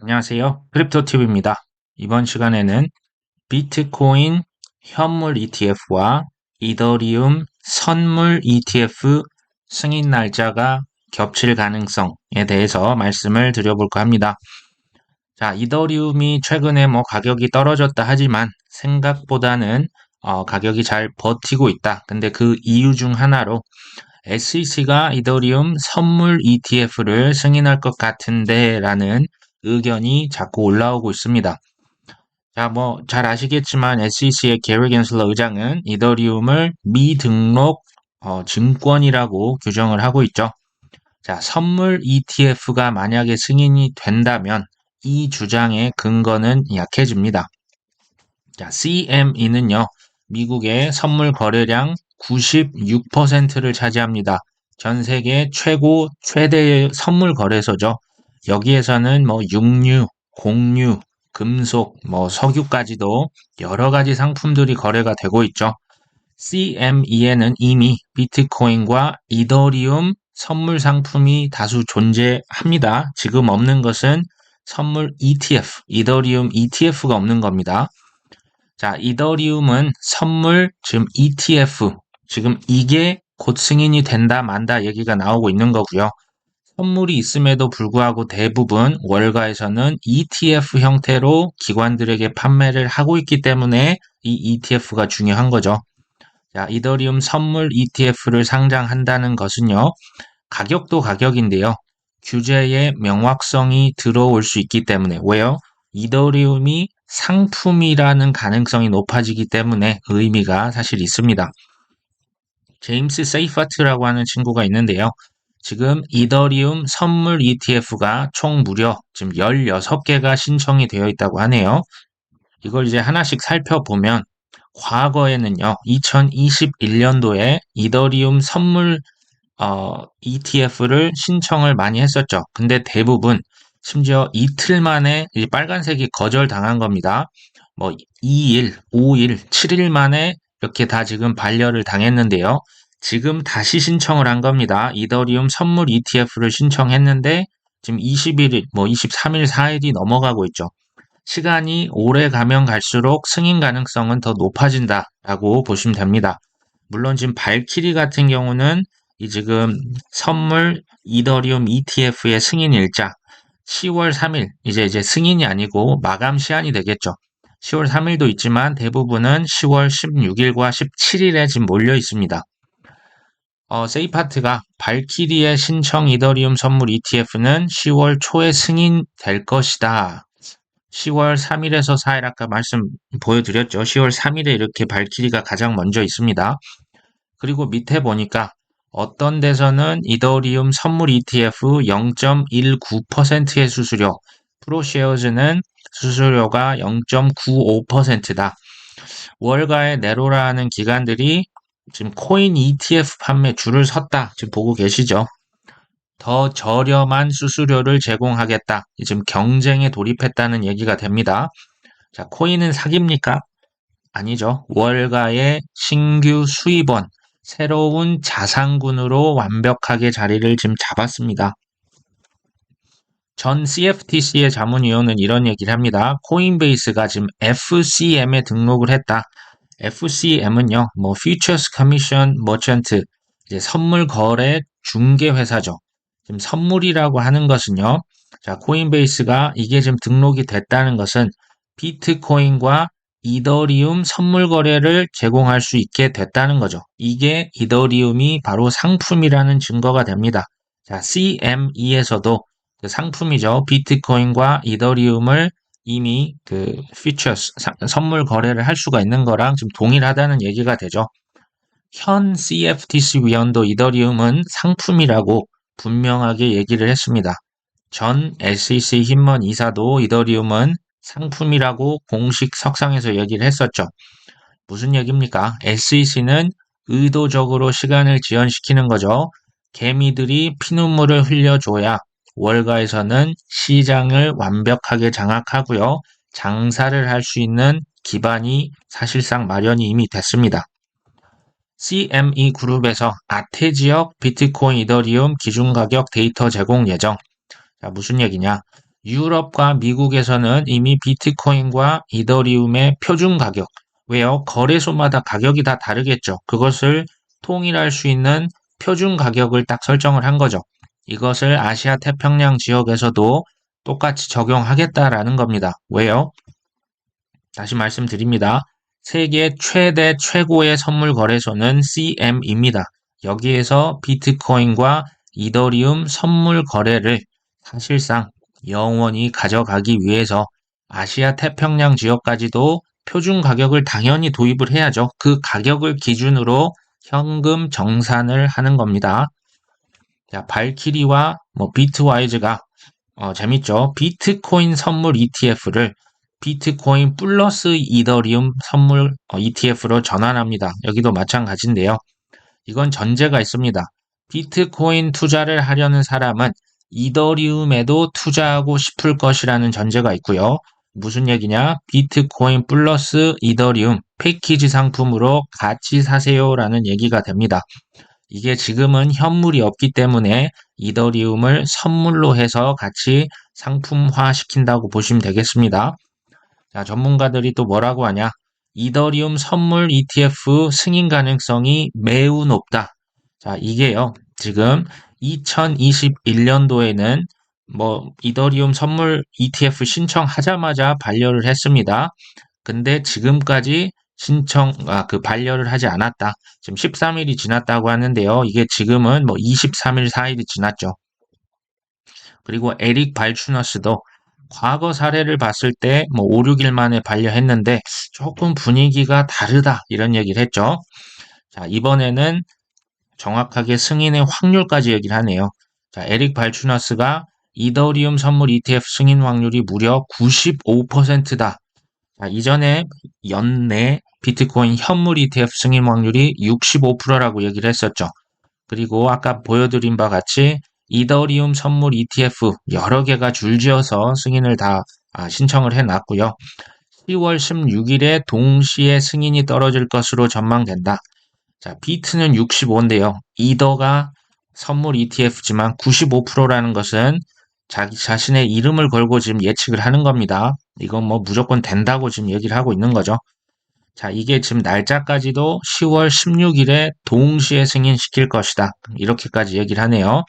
안녕하세요. 크립토TV입니다. 이번 시간에는 비트코인 현물 ETF와 이더리움 선물 ETF 승인 날짜가 겹칠 가능성에 대해서 말씀을 드려볼까 합니다. 자, 이더리움이 최근에 가격이 떨어졌다 하지만 생각보다는 가격이 잘 버티고 있다. 근데 그 이유 중 하나로 SEC가 이더리움 선물 ETF를 승인할 것 같은데 라는 의견이 자꾸 올라오고 있습니다. 자, 잘 아시겠지만 SEC의 게리 겐슬러 의장은 이더리움을 미등록 증권이라고 규정을 하고 있죠. 자, 선물 ETF가 만약에 승인이 된다면 이 주장의 근거는 약해집니다. 자, CME는요, 미국의 선물 거래량 96%를 차지합니다. 전 세계 최대의 선물 거래소죠. 여기에서는 육류, 곡류, 금속, 석유까지도 여러 가지 상품들이 거래가 되고 있죠. CME에는 이미 비트코인과 이더리움 선물 상품이 다수 존재합니다. 지금 없는 것은 선물 ETF, 이더리움 ETF가 없는 겁니다. 자, 이더리움은 선물, 지금 ETF, 지금 이게 곧 승인이 된다 만다 얘기가 나오고 있는 거고요. 선물이 있음에도 불구하고 대부분 월가에서는 ETF 형태로 기관들에게 판매를 하고 있기 때문에 이 ETF가 중요한 거죠. 자, 이더리움 선물 ETF를 상장한다는 것은요, 가격도 가격인데요. 규제의 명확성이 들어올 수 있기 때문에, 왜요? 이더리움이 상품이라는 가능성이 높아지기 때문에 의미가 사실 있습니다. 제임스 세이파트라고 하는 친구가 있는데요. 지금 이더리움 선물 ETF가 총 무려 지금 16개가 신청이 되어 있다고 하네요. 이걸 이제 하나씩 살펴보면 과거에는요, 2021년도에 이더리움 선물 ETF를 신청을 많이 했었죠. 근데 대부분 심지어 이틀 만에 이 빨간색이 거절당한 겁니다. 2일, 5일, 7일 만에 이렇게 다 지금 반려를 당했는데요. 지금 다시 신청을 한 겁니다. 이더리움 선물 ETF를 신청했는데 지금 21일, 23일, 4일이 넘어가고 있죠. 시간이 오래 가면 갈수록 승인 가능성은 더 높아진다라고 보시면 됩니다. 물론 지금 발키리 같은 경우는 이 지금 선물 이더리움 ETF의 승인 일자 10월 3일 이제 승인이 아니고 마감 시한이 되겠죠. 10월 3일도 있지만 대부분은 10월 16일과 17일에 지금 몰려 있습니다. 세이파트가 발키리의 신청 이더리움 선물 ETF는 10월 초에 승인될 것이다. 10월 3일에서 4일 아까 말씀 보여드렸죠. 10월 3일에 이렇게 발키리가 가장 먼저 있습니다. 그리고 밑에 보니까 어떤 데서는 이더리움 선물 ETF 0.19%의 수수료, 프로쉐어즈는 수수료가 0.95%다. 월가의 네로라는 기관들이 지금 코인 ETF 판매 줄을 섰다. 지금 보고 계시죠? 더 저렴한 수수료를 제공하겠다. 지금 경쟁에 돌입했다는 얘기가 됩니다. 자, 코인은 사기입니까? 아니죠. 월가의 신규 수입원, 새로운 자산군으로 완벽하게 자리를 지금 잡았습니다. 전 CFTC의 자문위원은 이런 얘기를 합니다. 코인베이스가 지금 FCM에 등록을 했다. FCM은요, Futures Commission Merchant, 이제 선물 거래 중개 회사죠. 지금 선물이라고 하는 것은요, 자, 코인베이스가 이게 지금 등록이 됐다는 것은 비트코인과 이더리움 선물 거래를 제공할 수 있게 됐다는 거죠. 이게 이더리움이 바로 상품이라는 증거가 됩니다. 자, CME에서도 그 상품이죠. 비트코인과 이더리움을 이미 그 퓨처스 선물 거래를 할 수가 있는 거랑 지금 동일하다는 얘기가 되죠. 현 CFTC 위원도 이더리움은 상품이라고 분명하게 얘기를 했습니다. 전 SEC 힘먼 이사도 이더리움은 상품이라고 공식 석상에서 얘기를 했었죠. 무슨 얘기입니까? SEC는 의도적으로 시간을 지연시키는 거죠. 개미들이 피눈물을 흘려줘야 월가에서는 시장을 완벽하게 장악하고요. 장사를 할 수 있는 기반이 사실상 마련이 이미 됐습니다. CME 그룹에서 아태 지역 비트코인 이더리움 기준가격 데이터 제공 예정. 자, 무슨 얘기냐? 유럽과 미국에서는 이미 비트코인과 이더리움의 표준 가격, 왜요? 거래소마다 가격이 다 다르겠죠. 그것을 통일할 수 있는 표준 가격을 딱 설정을 한 거죠. 이것을 아시아 태평양 지역에서도 똑같이 적용하겠다라는 겁니다. 왜요? 다시 말씀드립니다. 세계 최대 최고의 선물 거래소는 CM입니다. 여기에서 비트코인과 이더리움 선물 거래를 사실상 영원히 가져가기 위해서 아시아 태평양 지역까지도 표준 가격을 당연히 도입을 해야죠. 그 가격을 기준으로 현금 정산을 하는 겁니다. 자, 발키리와 비트와이즈가 재밌죠. 비트코인 선물 ETF를 비트코인 플러스 이더리움 선물 ETF로 전환합니다. 여기도 마찬가지인데요. 이건 전제가 있습니다. 비트코인 투자를 하려는 사람은 이더리움에도 투자하고 싶을 것이라는 전제가 있고요. 무슨 얘기냐? 비트코인 플러스 이더리움 패키지 상품으로 같이 사세요라는 얘기가 됩니다. 이게 지금은 현물이 없기 때문에 이더리움을 선물로 해서 같이 상품화 시킨다고 보시면 되겠습니다. 자, 전문가들이 또 뭐라고 하냐? 이더리움 선물 ETF 승인 가능성이 매우 높다. 자, 이게요. 지금 2021년도에는 이더리움 선물 ETF 신청하자마자 반려를 했습니다. 근데 지금까지 반려를 하지 않았다. 지금 13일이 지났다고 하는데요. 이게 지금은 23일, 4일이 지났죠. 그리고 에릭 발추너스도 과거 사례를 봤을 때 5, 6일 만에 반려했는데 조금 분위기가 다르다. 이런 얘기를 했죠. 자, 이번에는 정확하게 승인의 확률까지 얘기를 하네요. 자, 에릭 발추너스가 이더리움 선물 ETF 승인 확률이 무려 95%다. 자, 이전에 연내 비트코인 현물 ETF 승인 확률이 65%라고 얘기를 했었죠. 그리고 아까 보여드린 바 같이 이더리움 선물 ETF 여러 개가 줄지어서 승인을 다 신청을 해놨고요. 10월 16일에 동시에 승인이 떨어질 것으로 전망된다. 자, 비트는 65인데요. 이더가 선물 ETF지만 95%라는 것은 자기 자신의 이름을 걸고 지금 예측을 하는 겁니다. 이건 무조건 된다고 지금 얘기를 하고 있는 거죠. 자, 이게 지금 날짜까지도 10월 16일에 동시에 승인시킬 것이다. 이렇게까지 얘기를 하네요.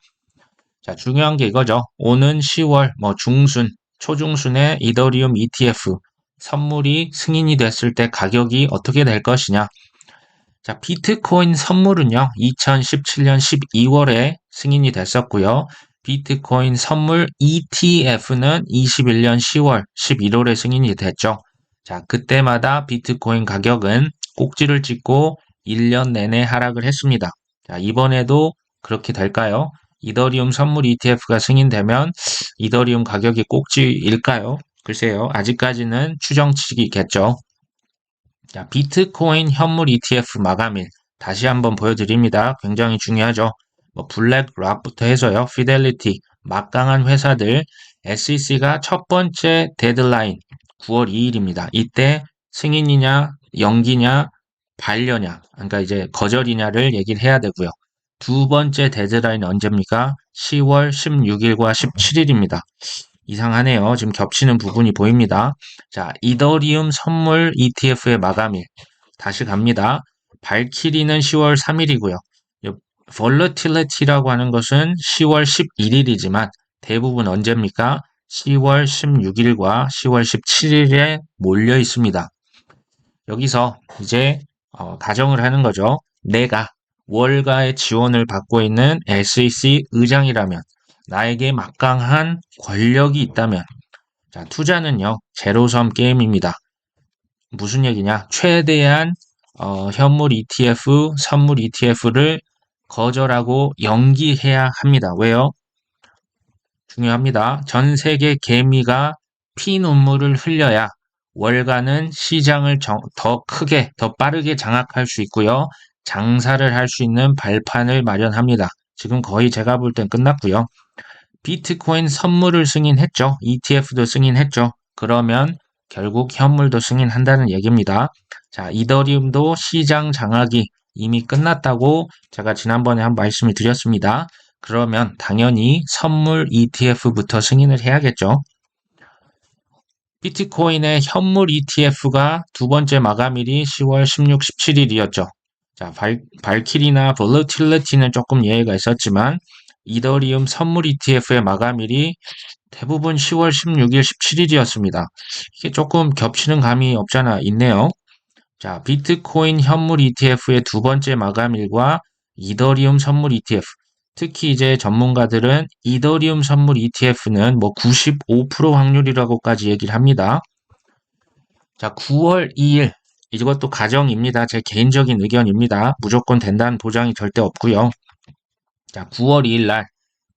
자, 중요한 게 이거죠. 오는 10월 중순, 초중순에 이더리움 ETF 선물이 승인이 됐을 때 가격이 어떻게 될 것이냐. 자, 비트코인 선물은요, 2017년 12월에 승인이 됐었고요. 비트코인 선물 ETF는 21년 10월, 11월에 승인이 됐죠. 자, 그때마다 비트코인 가격은 꼭지를 찍고 1년 내내 하락을 했습니다. 자, 이번에도 그렇게 될까요? 이더리움 선물 ETF가 승인되면 이더리움 가격이 꼭지일까요? 글쎄요, 아직까지는 추정치기겠죠. 자, 비트코인 현물 ETF 마감일 다시 한번 보여드립니다. 굉장히 중요하죠. 블랙락부터 해서요. 피델리티, 막강한 회사들, SEC가 첫 번째 데드라인 9월 2일입니다. 이때 승인이냐, 연기냐, 반려냐, 그러니까 이제 거절이냐를 얘기를 해야 되고요. 두 번째 데드라인 언제입니까? 10월 16일과 17일입니다. 이상하네요. 지금 겹치는 부분이 보입니다. 자, 이더리움 선물 ETF의 마감일. 다시 갑니다. 발키리는 10월 3일이고요. volatility라고 하는 것은 10월 11일이지만 대부분 언제입니까? 10월 16일과 10월 17일에 몰려 있습니다. 여기서 이제 가정을 하는 거죠. 내가 월가의 지원을 받고 있는 SEC 의장이라면 나에게 막강한 권력이 있다면 자, 투자는요. 제로섬 게임입니다. 무슨 얘기냐? 최대한 현물 ETF, 선물 ETF를 거절하고 연기해야 합니다. 왜요? 중요합니다. 전 세계 개미가 피눈물을 흘려야 월가는 시장을 더 크게, 더 빠르게 장악할 수 있고요. 장사를 할 수 있는 발판을 마련합니다. 지금 거의 제가 볼 땐 끝났고요. 비트코인 선물을 승인했죠. ETF도 승인했죠. 그러면 결국 현물도 승인한다는 얘기입니다. 자, 이더리움도 시장 장악이 이미 끝났다고 제가 지난번에 한 말씀을 드렸습니다. 그러면 당연히 선물 ETF부터 승인을 해야겠죠. 비트코인의 현물 ETF가 두 번째 마감일이 10월 16, 17일이었죠. 자, 발키리나 볼러틸리티는 조금 예외가 있었지만 이더리움 선물 ETF의 마감일이 대부분 10월 16일, 17일이었습니다. 이게 조금 겹치는 감이 없잖아 있네요. 자, 비트코인 현물 ETF의 두 번째 마감일과 이더리움 선물 ETF. 특히 이제 전문가들은 이더리움 선물 ETF는 뭐 95% 확률이라고까지 얘기를 합니다. 자, 9월 2일. 이것도 가정입니다. 제 개인적인 의견입니다. 무조건 된다는 보장이 절대 없고요. 자, 9월 2일 날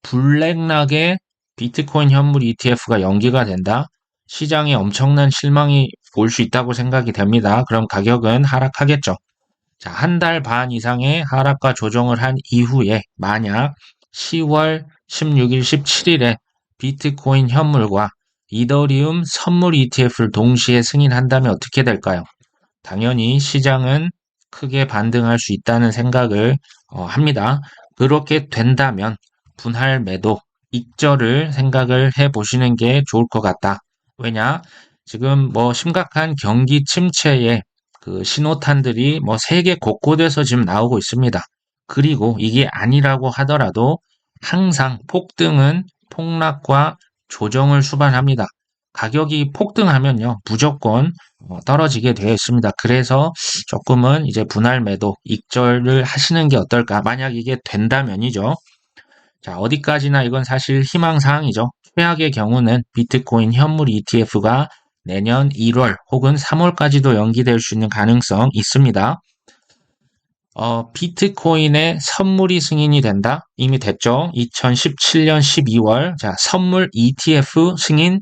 블랙락의 비트코인 현물 ETF가 연기가 된다. 시장에 엄청난 실망이 올 수 있다고 생각이 됩니다. 그럼 가격은 하락하겠죠. 자, 한 달 반 이상의 하락과 조정을 한 이후에 만약 10월 16일, 17일에 비트코인 현물과 이더리움 선물 ETF를 동시에 승인한다면 어떻게 될까요? 당연히 시장은 크게 반등할 수 있다는 생각을 합니다. 그렇게 된다면 분할 매도, 익절을 생각을 해 보시는 게 좋을 것 같다. 왜냐? 지금 뭐 심각한 경기 침체에 그 신호탄들이 뭐 세계 곳곳에서 지금 나오고 있습니다. 그리고 이게 아니라고 하더라도 항상 폭등은 폭락과 조정을 수반합니다. 가격이 폭등하면요, 무조건 떨어지게 되어 있습니다. 그래서 조금은 이제 분할 매도, 익절을 하시는 게 어떨까? 만약 이게 된다면이죠. 자, 어디까지나 이건 사실 희망사항이죠. 최악의 경우는 비트코인 현물 ETF가 내년 1월 혹은 3월까지도 연기될 수 있는 가능성 있습니다. 비트코인의 선물이 승인이 된다? 이미 됐죠. 2017년 12월. 자, 선물 ETF 승인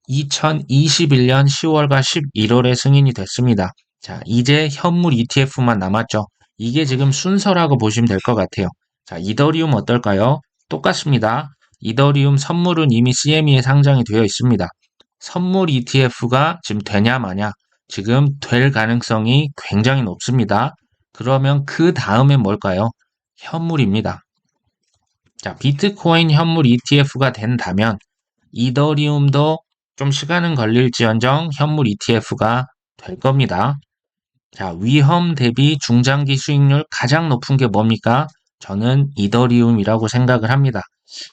2021년 10월과 11월에 승인이 됐습니다. 자, 이제 현물 ETF만 남았죠. 이게 지금 순서라고 보시면 될 것 같아요. 자, 이더리움 어떨까요? 똑같습니다. 이더리움 선물은 이미 CME에 상장이 되어 있습니다. 선물 ETF가 지금 되냐 마냐? 지금 될 가능성이 굉장히 높습니다. 그러면 그 다음에 뭘까요? 현물입니다. 자, 비트코인 현물 ETF가 된다면 이더리움도 좀 시간은 걸릴지언정 현물 ETF가 될 겁니다. 자, 위험 대비 중장기 수익률 가장 높은 게 뭡니까? 저는 이더리움이라고 생각을 합니다.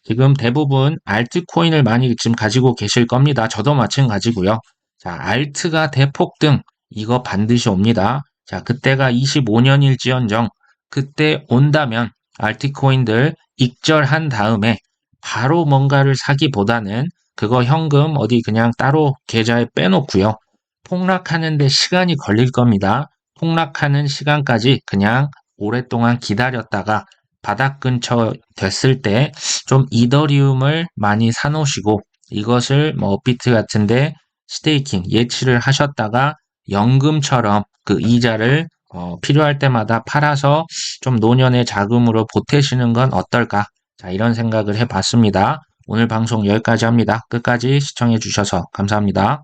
지금 대부분 알트코인을 많이 지금 가지고 계실 겁니다. 저도 마찬가지고요. 자, 알트가 대폭등 이거 반드시 옵니다. 자, 그때가 25년일지언정 그때 온다면 알트코인들 익절한 다음에 바로 뭔가를 사기보다는 그거 현금 어디 그냥 따로 계좌에 빼놓고요. 폭락하는데 시간이 걸릴 겁니다. 폭락하는 시간까지 그냥 오랫동안 기다렸다가 바닥 근처 됐을 때 좀 이더리움을 많이 사놓으시고 이것을 뭐 업비트 같은데 스테이킹 예치를 하셨다가 연금처럼 그 이자를 필요할 때마다 팔아서 좀 노년의 자금으로 보태시는 건 어떨까? 자, 이런 생각을 해봤습니다. 오늘 방송 여기까지 합니다. 끝까지 시청해 주셔서 감사합니다.